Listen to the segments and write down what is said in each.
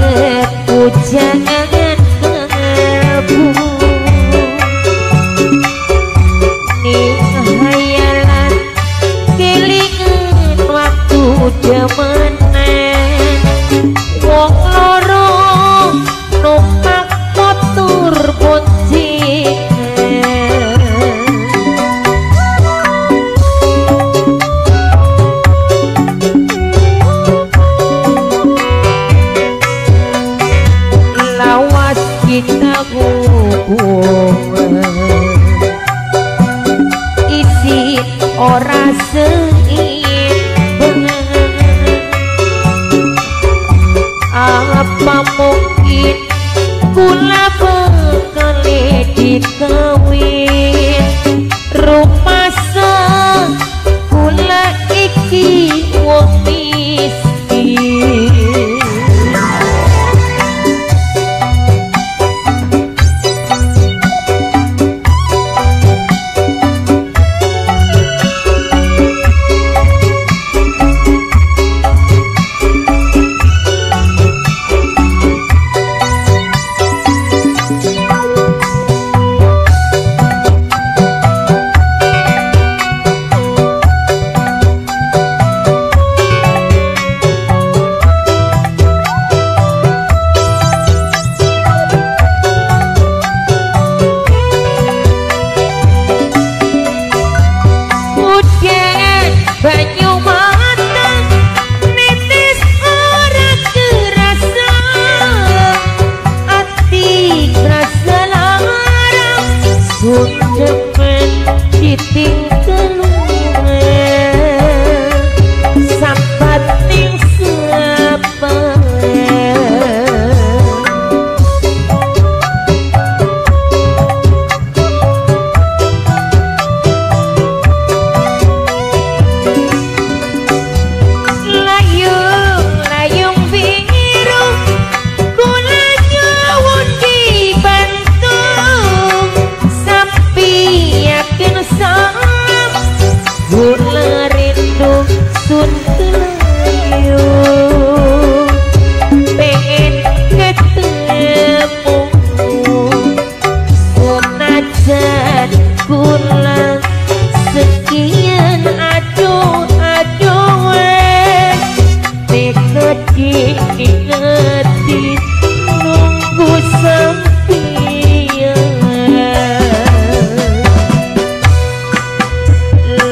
kepujangan kalbu ning hayalan kelingan waktu jamanan wong loro numpak motor boncengan lawas kita hubungan isi ora seimbang apa mungkin kula bakal dikawin rumasa kula iki wong miskin banyu matang nitis ora kerasa ati kerasa larang sundemen ditinggal sampat ning sapa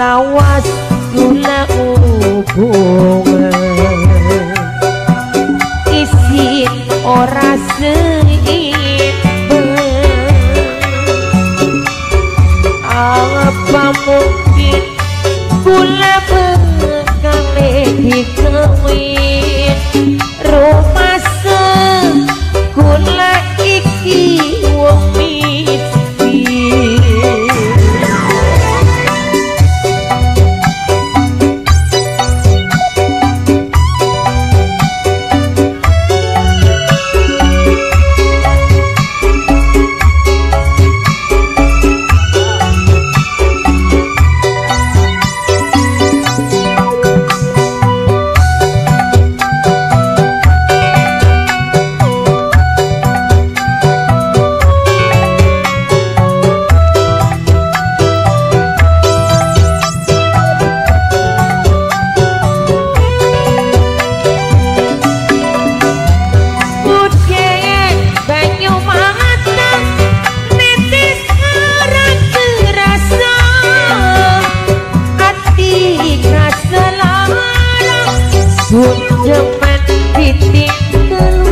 lawas kula hubungan isi ora seimbang apa mungkin kula bakal dikawin rumasa kula iki wong miskin sundemen ditinggal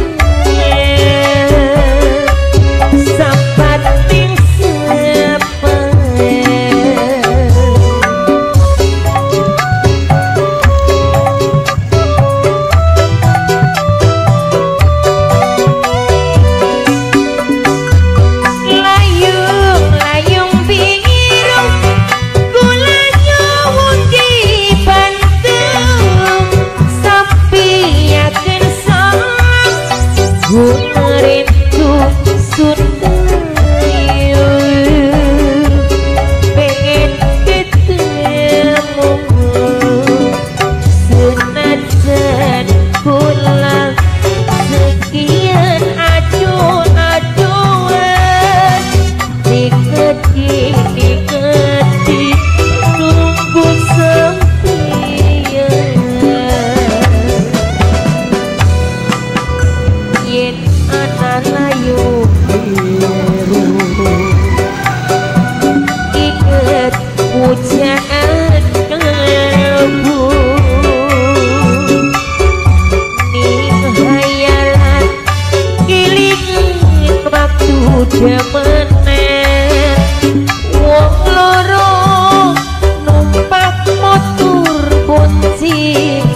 sampat ning sapa layung biru kula nyuwun dibantu yakin sama rindu sundayu pengen ketemu senajan kula sekian layu biru inget pujaan kalbu ning hayalan kilingin waktu jamanan wong loro numpak motor bonceng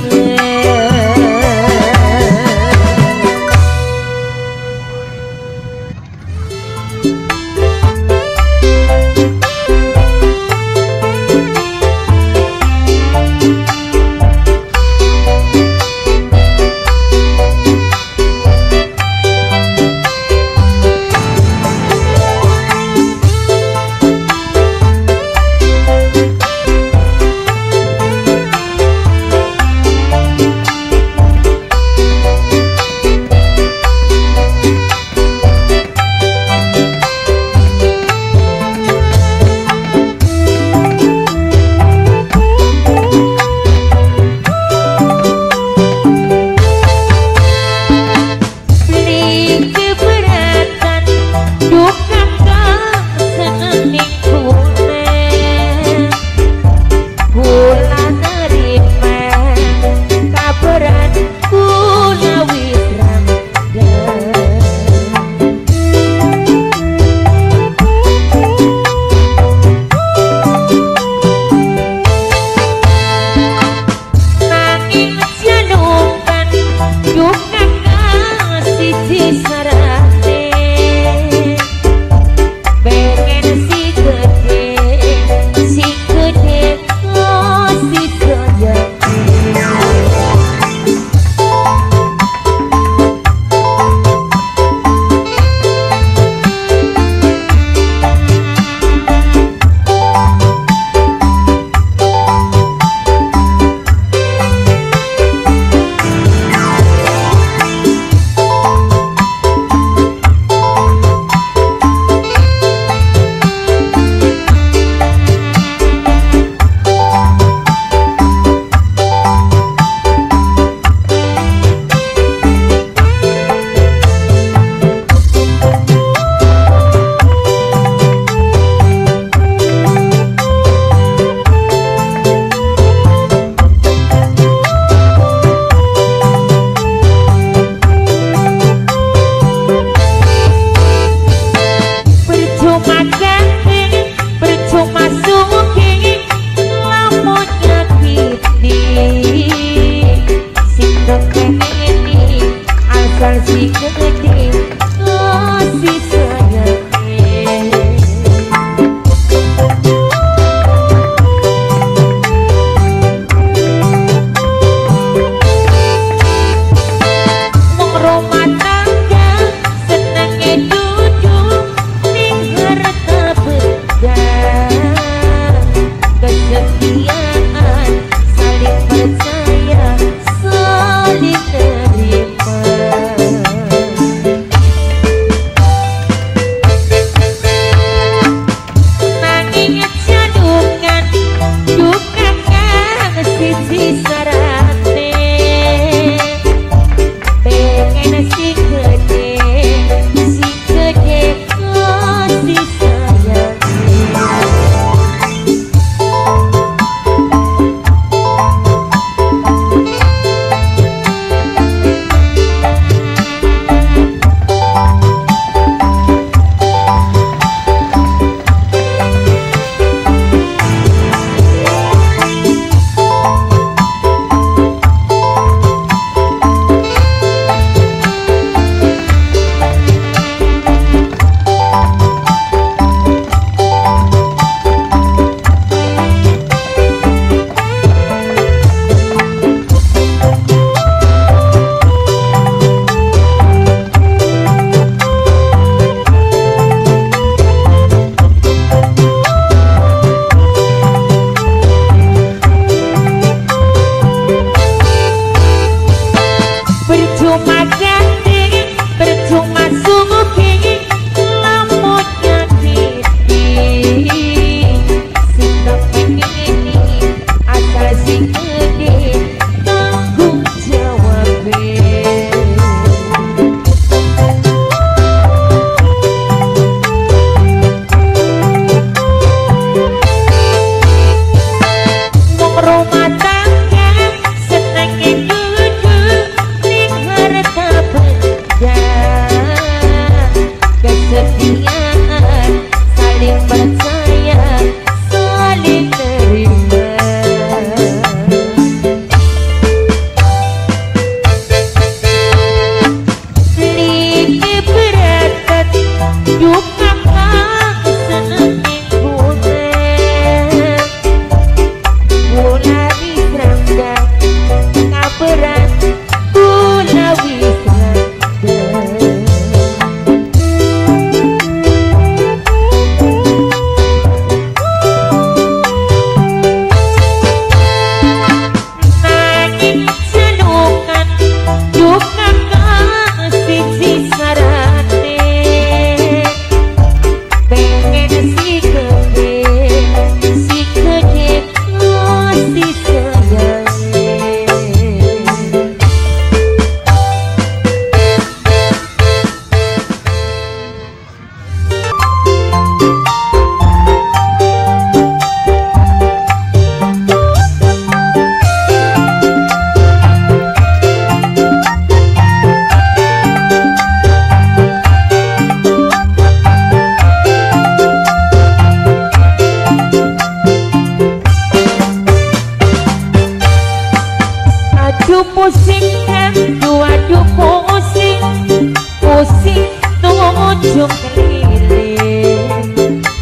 ujung keliling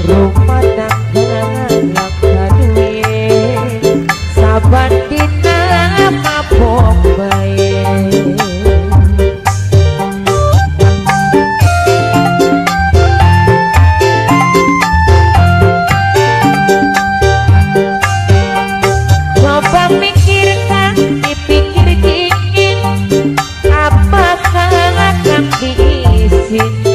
rumah tangga langka duwe saban dina mabok bae coba mikirkan dipikir dingin apakah akan diizin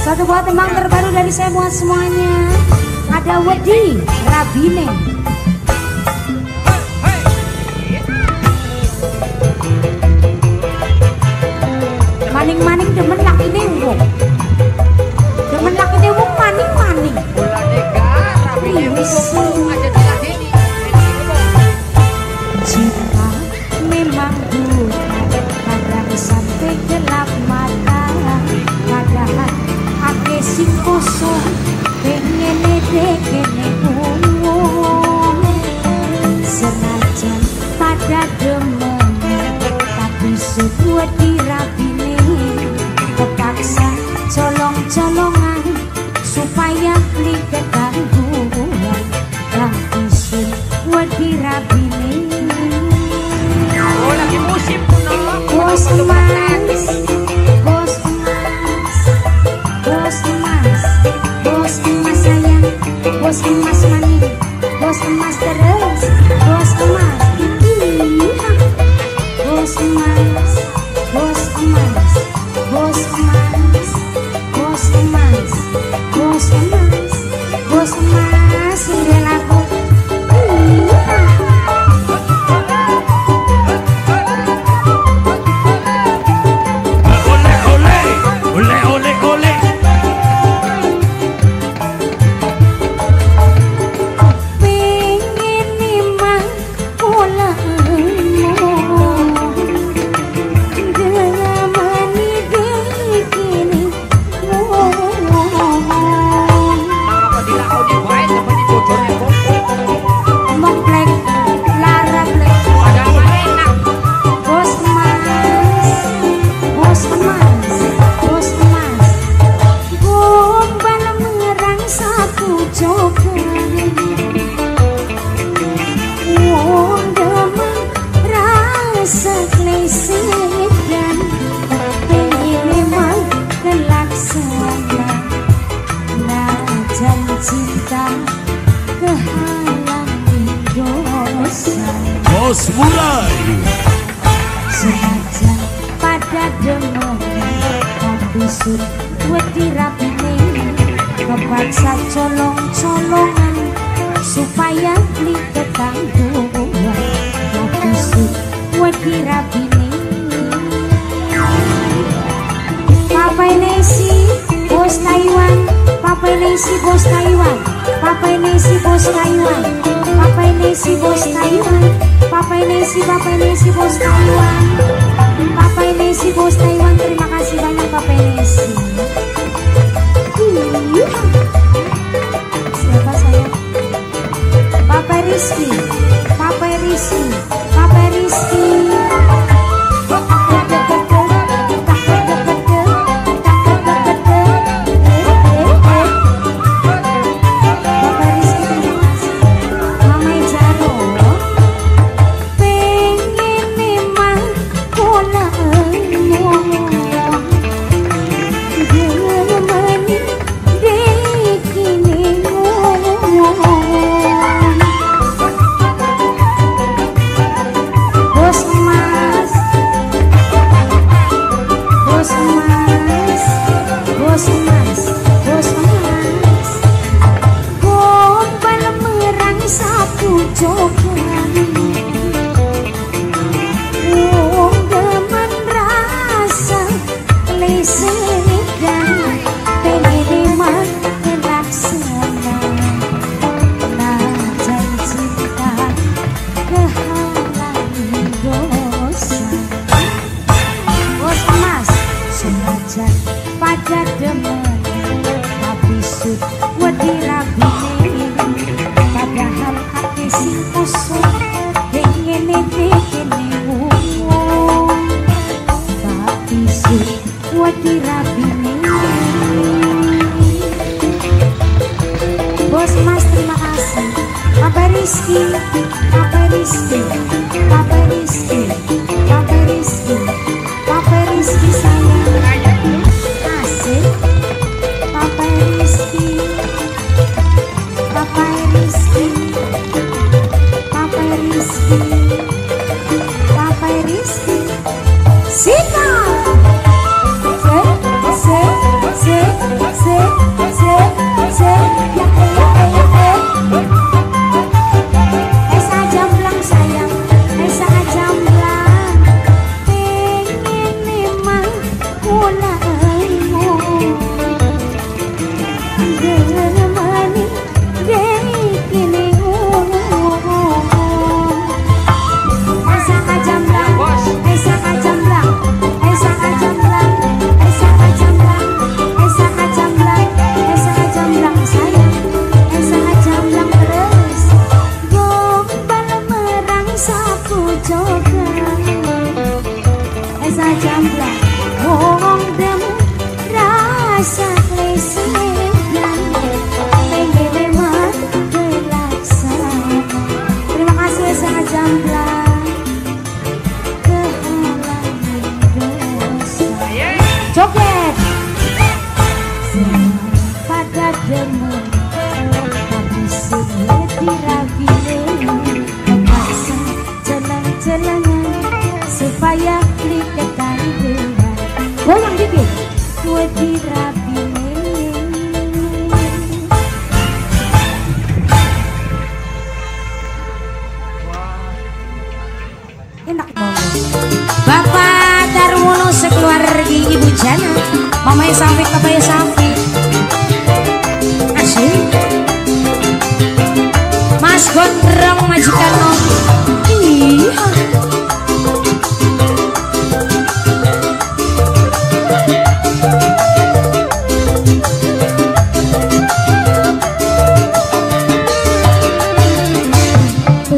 Satu buah tembang terbaru dari saya buat semuanya. Ada Wedi Rabine. cinta memang buta, kadang sampai gelap mata, padahal ake sing kosong pengen dekene umum. Senajan pada demen tapi sebuah dirabine, terpaksa colong-colongan supaya beli ketangguhan, tapi sebuah dirabine. Oh, lagi musim kuno. Bos emas, bos emas, bos emas, bos emas sayang, bos emas manis, bos emas terus, bos emas, bos emas, bos emas, bos emas, bos emas, bos emas, bos emas, ini lagu. Bos mulai. Sengaja pada demen tapi buat dirapine, kepaksa colong-colongan supaya beli ketangguhan, tapi buat dirapine. Papa Nesi bos Taiwan, Papa Nesi bos Taiwan, Papa Nesi bos Taiwan, Papa Nesi bos Taiwan, Papa Nesi bos Taiwan, Papa Nesi bos Taiwan. Terima kasih banyak Papa Nesi. Siapa saya? Papa Rizky, Papa Rizky, Papa Rizky. Pada demen tapi buat dirabine, padahal hati sing kosong pengen dekene umum, tapi buat dirabine. Bos Mas terima kasih. Papa Rizky, Papa Rizky, Papa Rizky, Papa Rizky, Papa Rizky sayang. Papa Rizky, Papa Rizky, Papa Rizky, Papa Rizky, Sita, Esa Jamblang sayang, Esa Jamblang. coba esa jambla wong demu rasa klesetan pengen memang terlaksana. Terima kasih esa jambla kehalangan dosa joget pada demu tapi sini dirabine memaksa jalan-jalangan supaya liketan dengan goyang dikit gue dirabine enak banget. Bapak Darwono sekeluarga Ibu Jana, Mamanya Safi, Papanya Safi, asik. Mas Gondrong majikan nom, iya.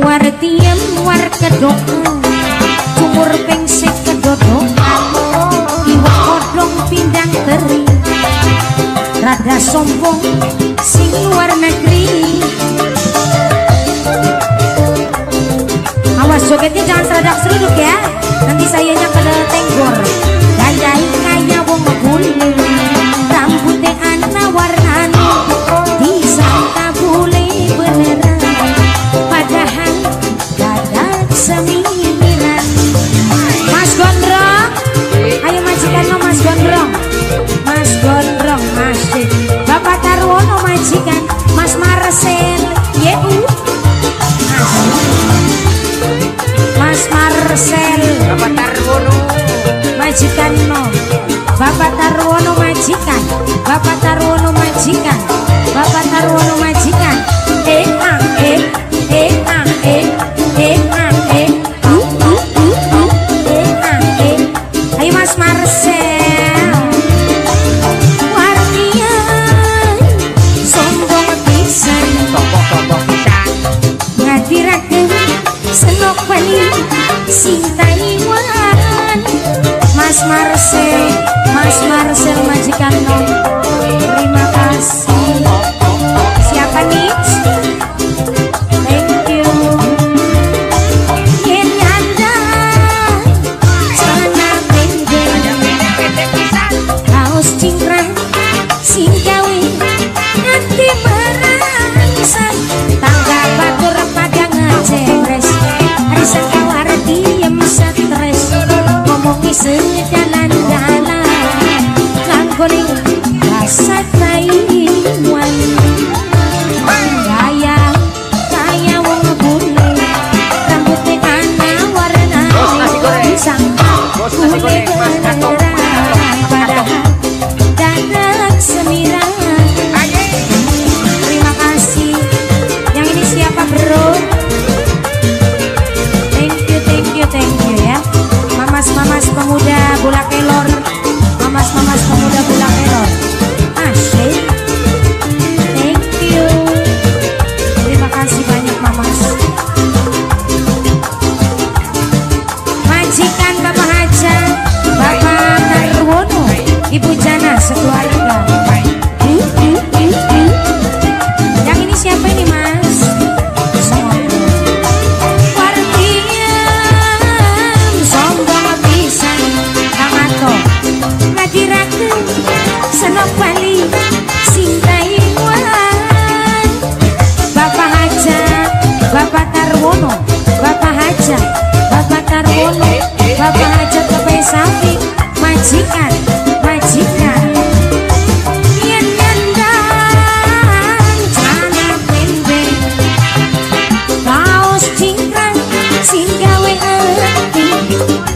War tiem war kedok, umur pengsek kedodokan, iwak kodong pindang teri, rada sombong sing luar negeri. Awas jogetnya jangan seradak-seruduk ya, nanti sayanya pada tenggor. Gayai kaya wong guling, rambutnya ana warnane, disangka bule beneran, padahal dadak seminiran. Mas Gondrong, ayo majikan no Mas Gondrong, Mas Gondrong asik. Bapak Darwono majikan, Mas Marcel, yebu asik. Mas Marcel, Bapak Darwono majikan no, Bapak Darwono majikan, Bapak Darwono majikan, Bapak Darwono majikan. Ayo Mas Marcel, warnian sombong pisan, tombok pisan ngadirakeun senok bali sing Taiwan. Mas Marcel, Mas Marcel majikan no, terima kasih. Siapa nih? Thank you. Yen nyanda celana pendek kaos cingkrang sing gawe nganti merangsang, tangga batur pada ngejengres, arisan kawar diem stres, ngomongi sedalan-dalan nganggoning rasa Taiwan. Gaya kaya wong bule, rambutnya ana warnane, disangka bule beneran, padahal dadak semiran. Terima kasih. Yang ini siapa bro? Thank you ya. Mamas pemuda bola kelor, mamas pemuda bola kelor, asik. Thank you. Terima kasih banyak mamas. Majikan Bapak Haja, Bapak Darwono, Ibu Jana sekeluarga. Yang ini siapa ini Mas? Wartiam sombong pisan, Kamato ngadirakeun senok bali sing Taiwan. Bapak Haja, Bapak Darwono, Bapak Haja, Bapak Darwono, Bapak Haja Papanya Safi, majikan, majikan. Yen nyandang celana pendek, kaos cingkrang sing gawe ati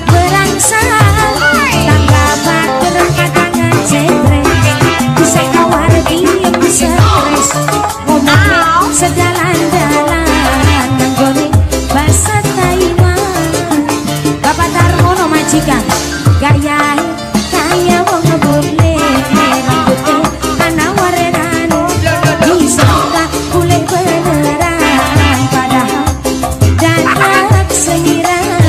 berangsang, tangga batur kadang ngejebret, bisa kawar diem stres, ngomongnya sedalan-dalan nanggone bahasa Taiwan. Bapak Darwono majikan, gaya kaya wong bule, rambutnya ana warnane, disangka bule beneran, padahal dadak semiran.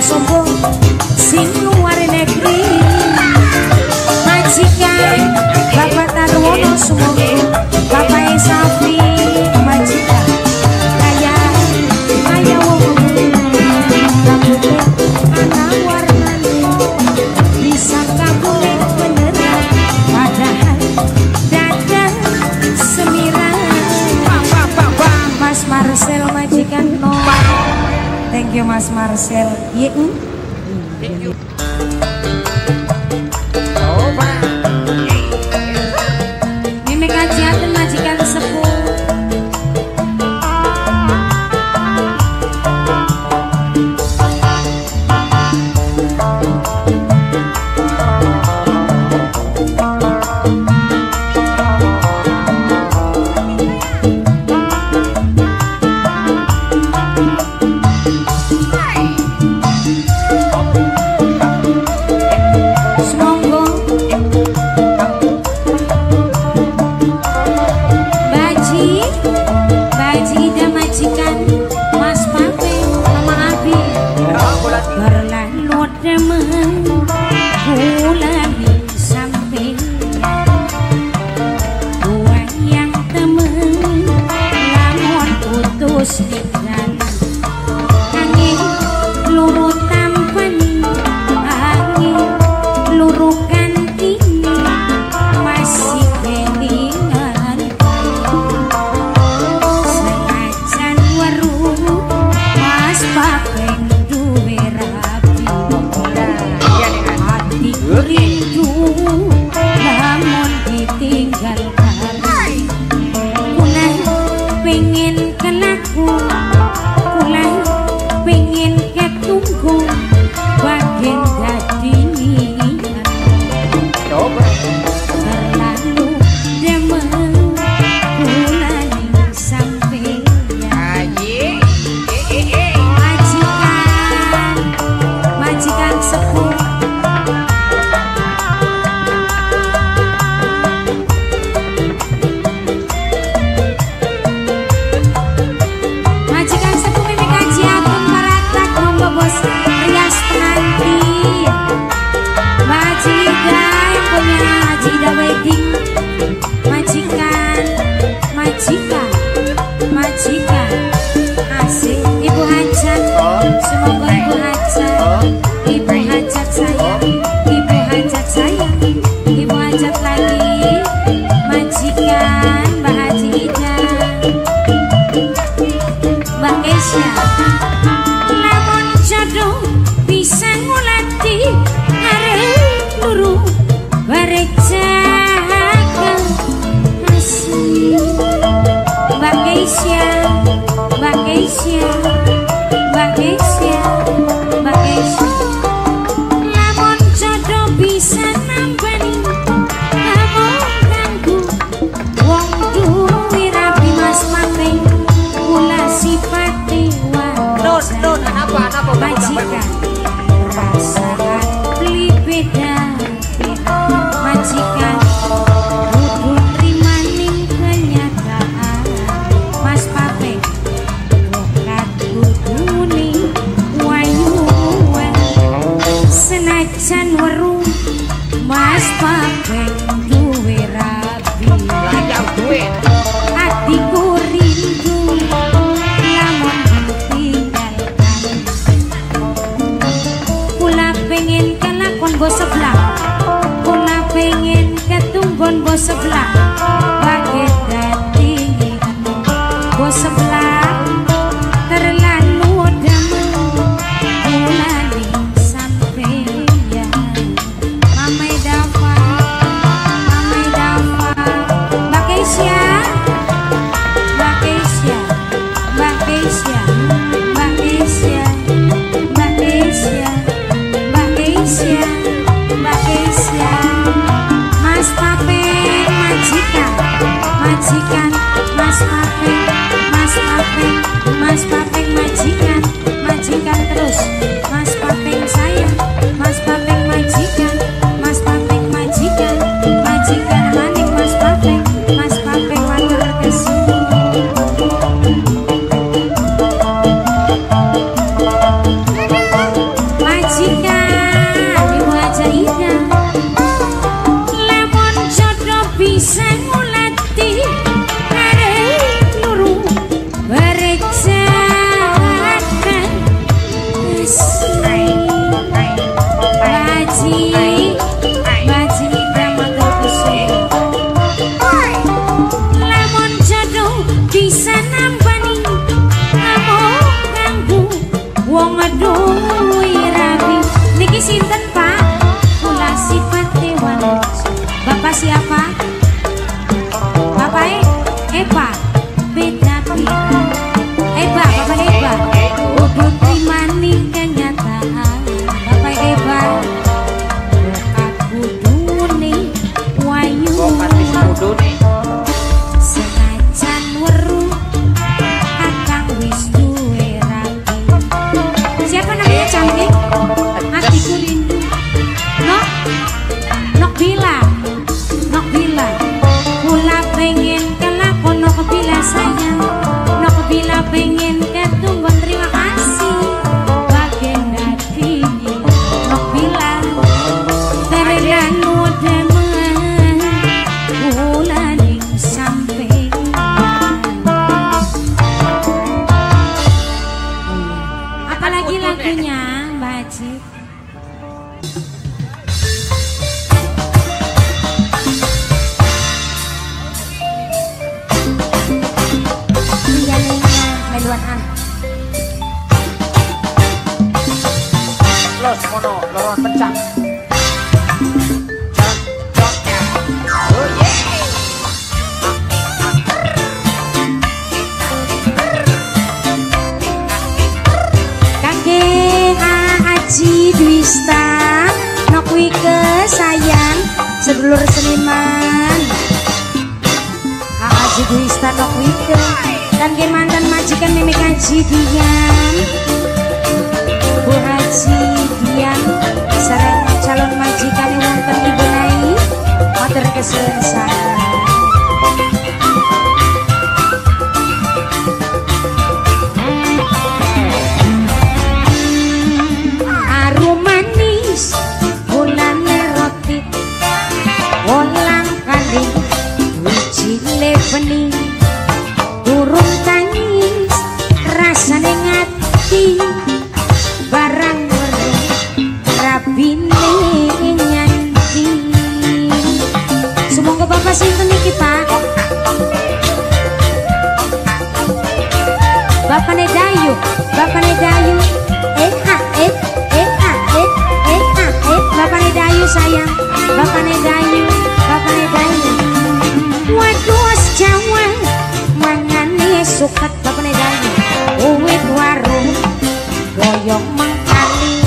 sombong sing luar negeri. Majikan Bapak Tarwono Sumogo, Bapak Safi, majikan kaya wong rambutnya anak warnanya bisa kabulin beneran, padahal dadang semiran. Mas Marcel majikan no. Thank you Mas Marcel. Thank you. Mimi kajian majikan sepuh. Majikan Mas Pape kepengin ketunggon terima kasih bagian dari nok bilang terenanu demen ulaning sampai apalagi lagunya Mbak Cik. Los mono lorong pecah. Kakek Aji Dwista nokwi kesayang sedulur seniman Aji Dwista nokwi ke dan ke mantan majikan Mimi Haji Dian Bu Haji Dian sareng calon majikan wonten Ibu Nai matur kesuwun sanget. Arum manis bulane roti wolang kaling wijine bening durung tangis rasane ngati barang weruh rabine nyanyi. Sumangga Bapak sinten iki Pak? Bapakne Dayu, Bapakne Dayu. Bapakne Dayu sayang, Bapakne Dayu, Bapakne Dayu. Waduh Jawa mangane suket Bapakne Dayu. Uwit warung goyong mangkali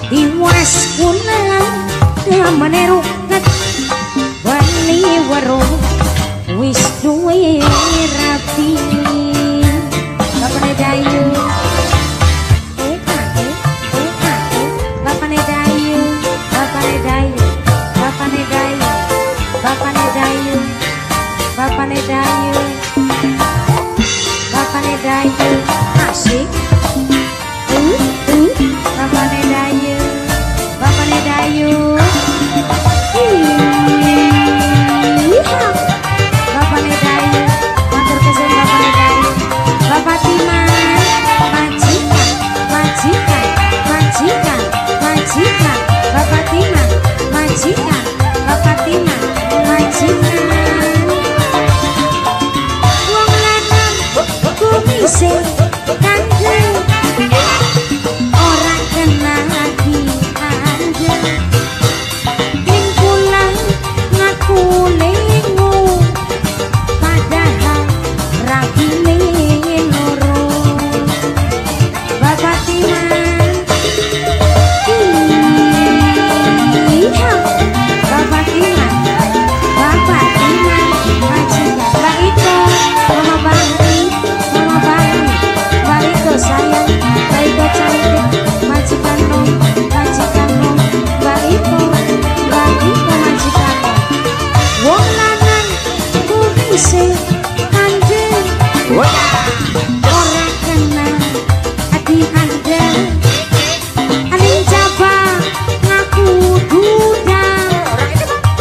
diwas kunang damane ruket wani weruh wis duwe rapi Bapakne Dayu. Bapakne Dayu, Bapakne Dayu, Bapakne Dayu, Bapakne Dayu, Bapakne Dayu, Bapakne Dayu, asik. Bapakne Dayu, Bapakne Dayu, Bapakne Dayu, matur kesuwun Bapakne Dayu, Bapak Timan, majikan, majikan, majikan, majikan, Bapak Timan, majikan, Bapak Timan, majikan. Wong lanang kumise kandel ora kena diandel ning pulang ngaku lengo padahal rabine loro Bapak Timan. Bapak Timan, Bapak Timan, majikan Mbak Ito, Mama Bari, Mama Bari, Mbak Ito sayang, Mbak Ito cantik, majikan nom, majikan nom, Mbak Ito, Mbak Ito majikan nom. Wong lanang kumise kandel, ora kena diandel, aning jaba ngaku duda,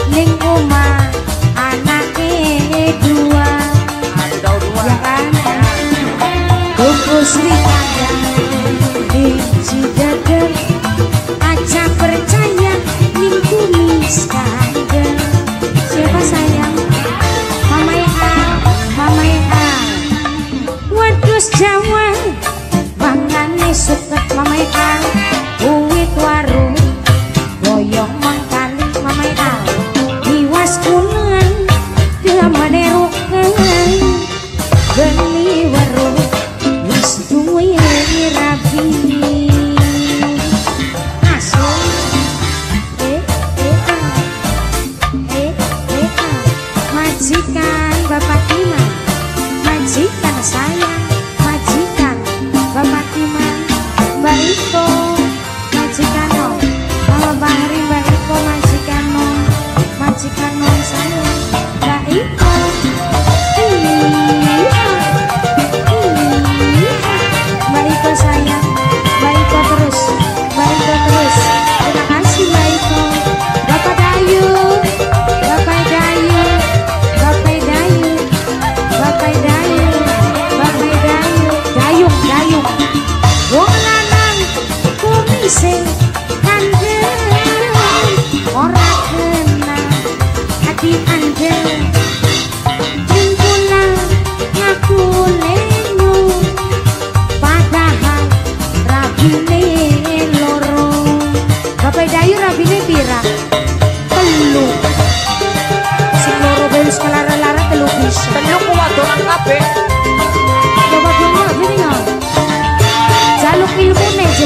ning omah anake dua, ya kan? Kumpul serikaya di Cidader, aja percaya ning kumis kandel. Siapa sayang? Mama Ea, Mama Ea. Wedhus Jawa mangane suket Mama Ea. Uwit warung goyong mangkali Mama Ea. Diwas kulan damane ruken geni weruh wis duwe rabi. Majikan Bapak Timan, majikan sayang, majikan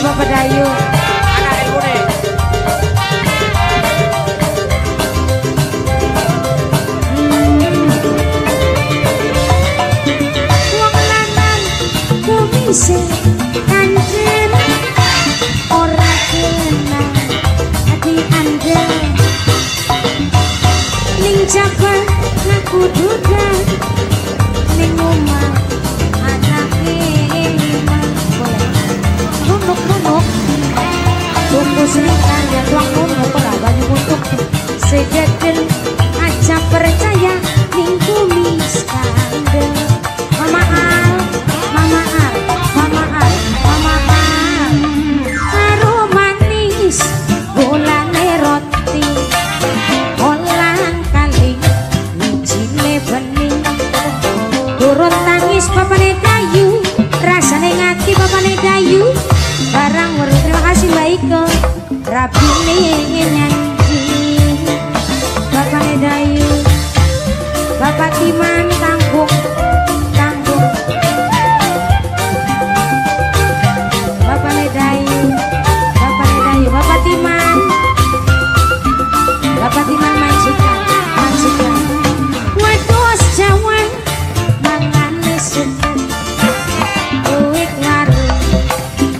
Bapak Dayu. Anak ilmu nih. Wong lanang kumise kanjen ora kenal hati Anda. Ning jaban aku duda ning omah anake lima. Nunuk tunggu selingkan dan tuang nunuk ora banyu untuk sededen aja percaya ning kumis kandel. Mama Al, Mama Al, Mama Al, Mama Al. Karo manis bolane roti olang kaling wijine bening. Turun tangis papane Dayu rasane ngati papane Dayu. Barang weruh terima kasih Mbak Iko rapine nyanyi. Bapakne Dayu Bapak Timan tanggung Bapakne Dayu Bapak Timan majikan wedhus Jawa mangane sedeng duit warung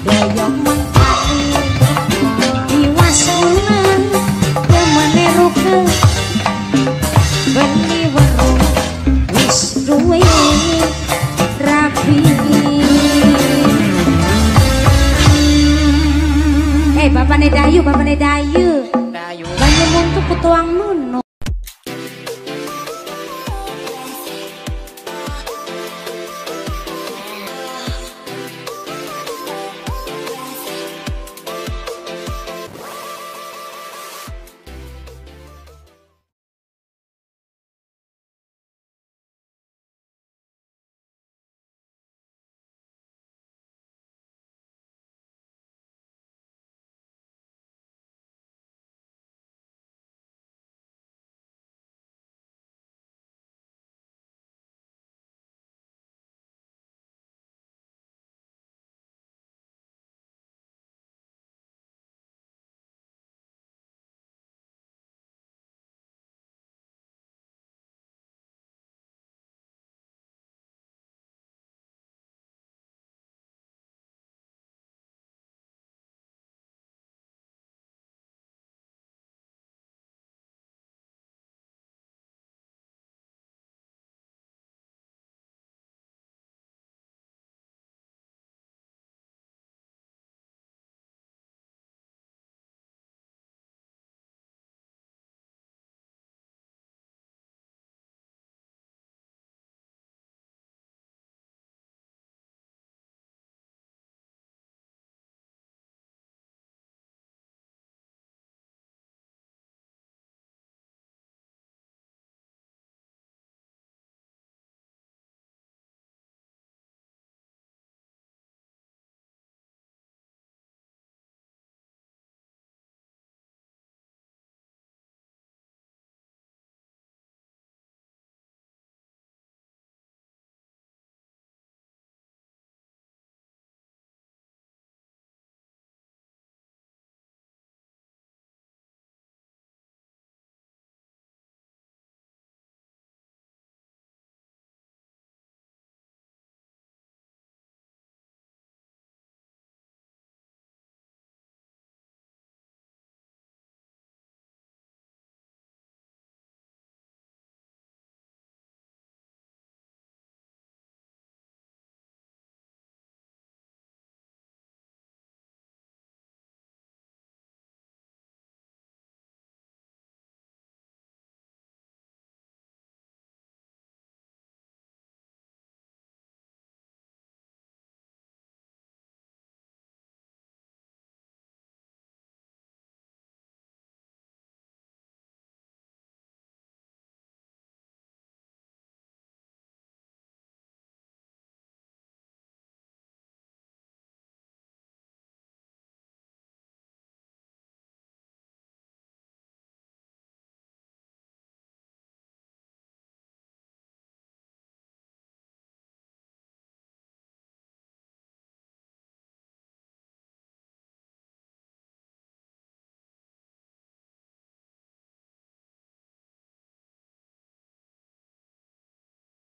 dayong mengkali iwas ulen temene ruke beni weruh wis duwe rapi. Bapakne Dayu Dayu. banyu untuk kutuang